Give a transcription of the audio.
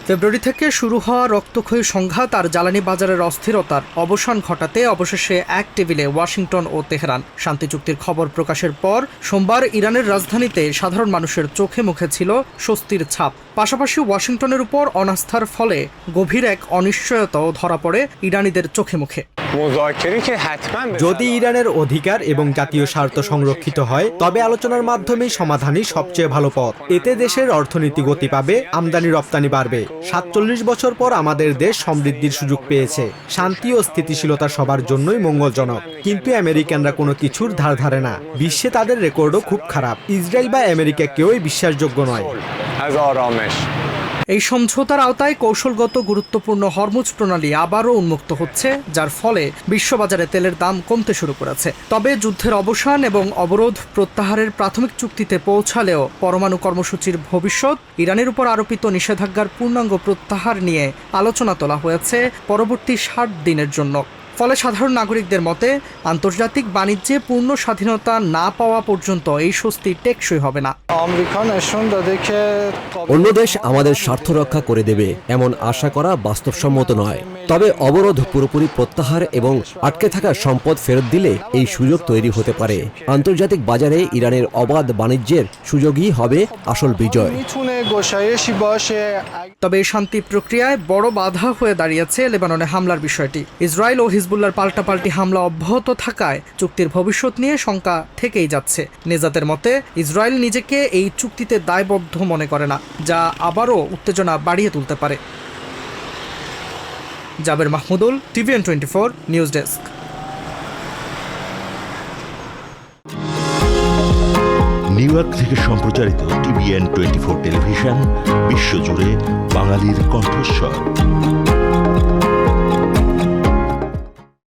ফেব্রুয়ারি থেকে শুরু হওয়া রক্তক্ষয়ী সংঘাত আর জ্বালানি বাজারের অস্থিরতার অবসান ঘটাতে অবশেষে এক টেবিলে ওয়াশিংটন ও তেহরান। শান্তি চুক্তির খবর প্রকাশের পর সোমবার ইরানের রাজধানীতে সাধারণ মানুষের চোখে মুখে ছিল স্বস্তির ছাপ। পাশাপাশি ওয়াশিংটনের উপর অনাস্থার ফলে গভীর এক অনিশ্চয়তাও ধরা পড়ে ইরানিদের চোখে মুখে। যদি ইরানের অধিকার এবং জাতীয় স্বার্থ সংরক্ষিত হয়, তবে আলোচনার মাধ্যমেই সমাধানই সবচেয়ে ভালো পথ। এতে দেশের অর্থনীতি গতি পাবে, আমদানি রপ্তানি বাড়বে। ৪৭ বছর পর আমাদের দেশ সমৃদ্ধির সুযোগ পেয়েছে। শান্তি ও স্থিতিশীলতা সবার জন্যই মঙ্গলজনক। কিন্তু আমেরিকানরা কোনো কিছুর ধার ধারে না। বিশ্বে তাদের রেকর্ডও খুব খারাপ। ইসরায়েল বা আমেরিকা কেউই বিশ্বাসযোগ্য নয়। এই সমঝোতার আওতায় কৌশলগত গুরুত্বপূর্ণ হরমুজ প্রণালী আবারও উন্মুক্ত হচ্ছে, যার ফলে বিশ্ববাজারে তেলের দাম কমতে শুরু করেছে। তবে যুদ্ধের অবসান এবং অবরোধ প্রত্যাহারের প্রাথমিক চুক্তিতে পৌঁছালেও পরমাণু কর্মসূচির ভবিষ্যৎ, ইরানের উপর আরোপিত নিষেধাজ্ঞার পূর্ণাঙ্গ প্রত্যাহার নিয়ে আলোচনা তোলা হয়েছে পরবর্তী ৬০ দিনের জন্য। ফলে সাধারণ নাগরিকদের মতে আন্তর্জাতিক বাণিজ্যে পূর্ণ স্বাধীনতা না পাওয়া পর্যন্ত এই স্বস্তি টেকসই হবে না। অন্য দেশ আমাদের স্বার্থ রক্ষা করে দেবে এমন আশা করা বাস্তবসম্মত নয়। তবে অবরোধ পুরোপুরি প্রত্যাহার এবং আটকে থাকা সম্পদ ফেরত দিলে এই সুযোগ তৈরি হতে পারে। আন্তর্জাতিক বাজারে ইরানের অবাধ বাণিজ্যের সুযোগই হবে আসল বিজয়। তবে এই শান্তি প্রক্রিয়ায় বড় বাধা হয়ে দাঁড়িয়েছে লেবাননে হামলার বিষয়টি। ইসরায়েল ও হিজবুল্লাহর পাল্টাপাল্টি হামলা অব্যাহত থাকায় চুক্তির ভবিষ্যৎ নিয়ে শঙ্কা থেকেই যাচ্ছে। নেজাতের মতে ইসরায়েল নিজেকে এই চুক্তিতে দায়বদ্ধ মনে করে না, যা আবারও উত্তেজনা বাড়িয়ে তুলতে পারে। Jaber Mahmudul, TVN24 news desk. New York থেকে সম্প্রচারিত TVN24 টেলিভিশন বিশ্বজুড়ে বাঙালির কণ্ঠস্বর।